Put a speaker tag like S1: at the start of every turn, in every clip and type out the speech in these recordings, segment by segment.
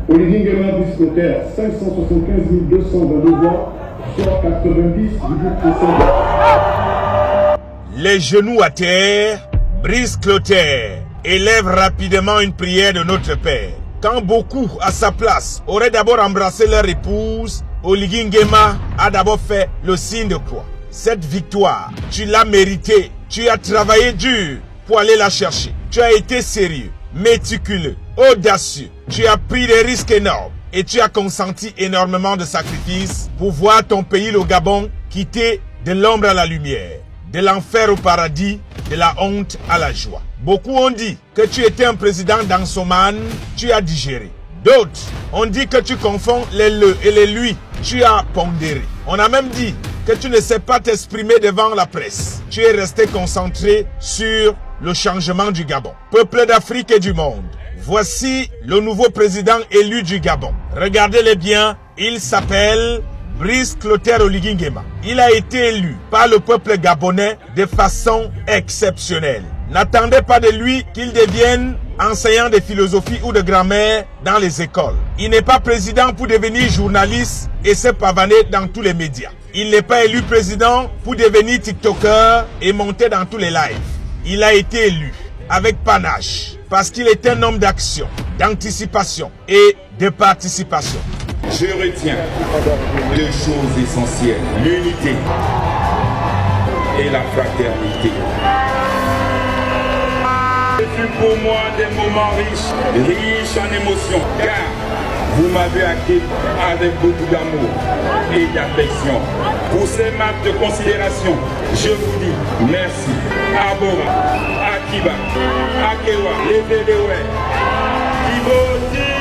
S1: Olivier Nguema Brice-Clotaire, 575 222 voix, soit 90,5%.
S2: Les genoux à terre, Brice-Clotaire élève rapidement une prière de notre Père. Quand beaucoup, à sa place, auraient d'abord embrassé leur épouse, Oligui Nguema a d'abord fait le signe de croix. Cette victoire, tu l'as méritée. Tu as travaillé dur pour aller la chercher. Tu as été sérieux, méticuleux, audacieux. Tu as pris des risques énormes et tu as consenti énormément de sacrifices pour voir ton pays, le Gabon, quitter de l'ombre à la lumière, de l'enfer au paradis, de la honte à la joie. Beaucoup ont dit que tu étais un président dansomane, tu as digéré. D'autres ont dit que tu confonds les le et les lui, tu as pondéré. On a même dit que tu ne sais pas t'exprimer devant la presse. Tu es resté concentré sur le changement du Gabon. Peuple d'Afrique et du monde, voici le nouveau président élu du Gabon. Regardez-le bien, il s'appelle Brice-Clotaire Oligui Nguema. Il a été élu par le peuple gabonais de façon exceptionnelle. N'attendez pas de lui qu'il devienne enseignant de philosophie ou de grammaire dans les écoles. Il n'est pas président pour devenir journaliste et se pavaner dans tous les médias. Il n'est pas élu président pour devenir TikToker et monter dans tous les lives. Il a été élu avec panache parce qu'il est un homme d'action, d'anticipation et de participation.
S3: Je retiens deux choses essentielles, l'unité et la fraternité. Ce fut pour moi des moments riches en émotions, car vous m'avez accueilli avec beaucoup d'amour et d'affection. Pour ces marques de considération, je vous dis merci. Abora, Akiba, Akewa, Levedewe, Kiboti.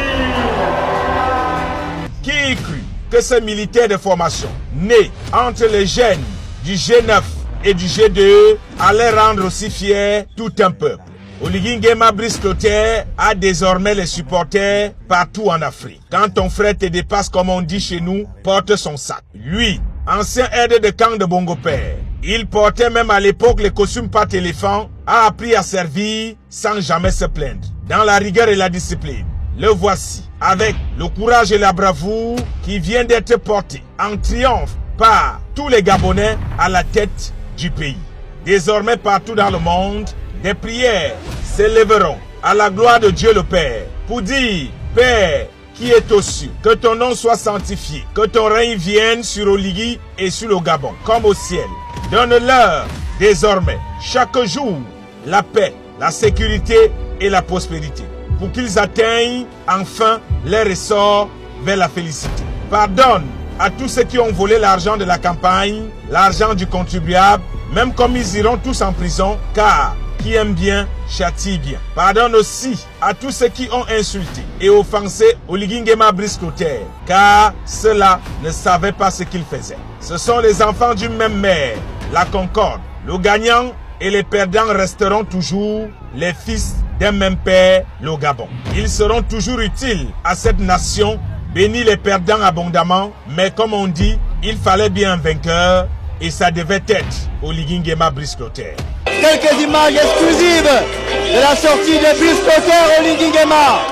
S2: Qui crut que ce militaire de formation, né entre les gènes du G9 et du G2, allait rendre aussi fier tout un peuple? Oligui Nguema Brice-Clotaire a désormais les supporters partout en Afrique. Quand ton frère te dépasse, comme on dit chez nous, porte son sac. Lui, ancien aide de camp de Bongo Père, il portait même à l'époque les costumes pattes éléphant, a appris à servir sans jamais se plaindre. Dans la rigueur et la discipline, le voici, avec le courage et la bravoure qui vient d'être porté en triomphe par tous les Gabonais à la tête du pays. Désormais partout dans le monde, des prières s'élèveront à la gloire de Dieu le Père pour dire: Père qui est aux cieux, que ton nom soit sanctifié, que ton règne vienne sur Oligui et sur le Gabon comme au ciel. Donne-leur désormais chaque jour la paix, la sécurité et la prospérité pour qu'ils atteignent enfin leur essor vers la félicité. Pardonne à tous ceux qui ont volé l'argent de la campagne, l'argent du contribuable, même comme ils iront tous en prison, car qui aime bien, châtie bien. Pardonne aussi à tous ceux qui ont insulté et offensé Oligui Nguema Brice-Clotaire, car ceux-là ne savaient pas ce qu'ils faisaient. Ce sont les enfants d'une même mère, la concorde. Le gagnant et les perdants resteront toujours les fils d'un même père, le Gabon. Ils seront toujours utiles à cette nation, bénis les perdants abondamment, mais comme on dit, il fallait bien un vainqueur et ça devait être Oligui Nguema Brice-Clotaire.
S4: Quelques images exclusives de la sortie de Brice-Clotaire Oligui Nguema,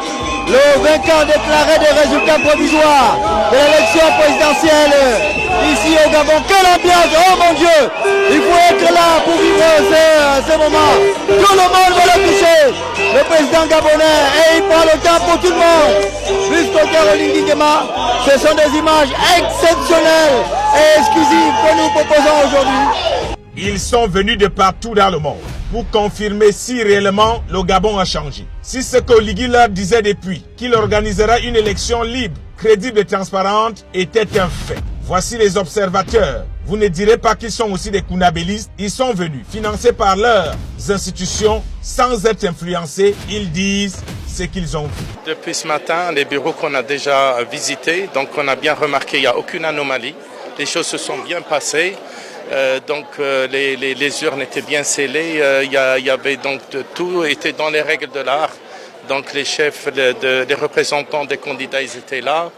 S4: le vainqueur déclaré des résultats provisoires de l'élection présidentielle ici au Gabon. Quelle ambiance! Oh mon Dieu! Il faut être là pour vivre ce moment. Tout le monde va le toucher. Le président gabonais, et il prend le temps pour tout le monde. Brice-Clotaire Oligui Nguema, ce sont des images exceptionnelles et exclusives que nous proposons aujourd'hui.
S2: Ils sont venus de partout dans le monde pour confirmer si réellement le Gabon a changé. Si ce qu'Oligui leur disait depuis, qu'il organisera une élection libre, crédible et transparente, était un fait. Voici les observateurs. Vous ne direz pas qu'ils sont aussi des kounabélistes. Ils sont venus, financés par leurs institutions, sans être influencés. Ils disent ce qu'ils ont vu.
S5: Depuis ce matin, les bureaux qu'on a déjà visités, donc on a bien remarqué qu'il n'y a aucune anomalie. Les choses se sont bien passées. Les urnes étaient bien scellées, il y avait donc tout était dans les règles de l'art. Donc les chefs, les représentants des candidats, ils étaient là.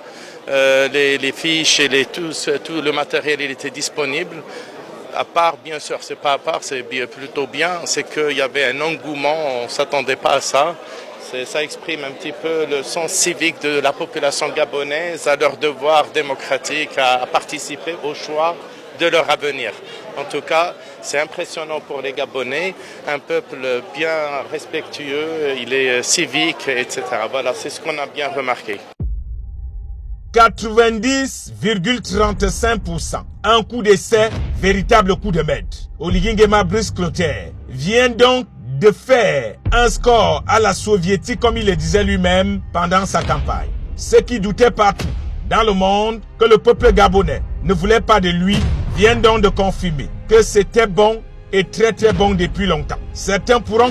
S5: Les fiches et tout le matériel, il était disponible. À part, bien sûr, c'est pas à part, c'est plutôt bien, c'est qu'il y avait un engouement, on ne s'attendait pas à ça. Ça exprime un petit peu le sens civique de la population gabonaise à leur devoir démocratique à participer au choix de leur avenir. En tout cas, c'est impressionnant pour les Gabonais, un peuple bien respectueux, il est civique, etc. Voilà, c'est ce qu'on a bien remarqué.
S2: 90,35%. Un coup d'essai, véritable coup de maître. Oligui Nguema Brice Clotaire vient donc de faire un score à la soviétique comme il le disait lui-même pendant sa campagne. Ceux qui doutaient partout dans le monde que le peuple gabonais ne voulait pas de lui viennent donc de confirmer que c'était bon et très très bon depuis longtemps. Certains pourront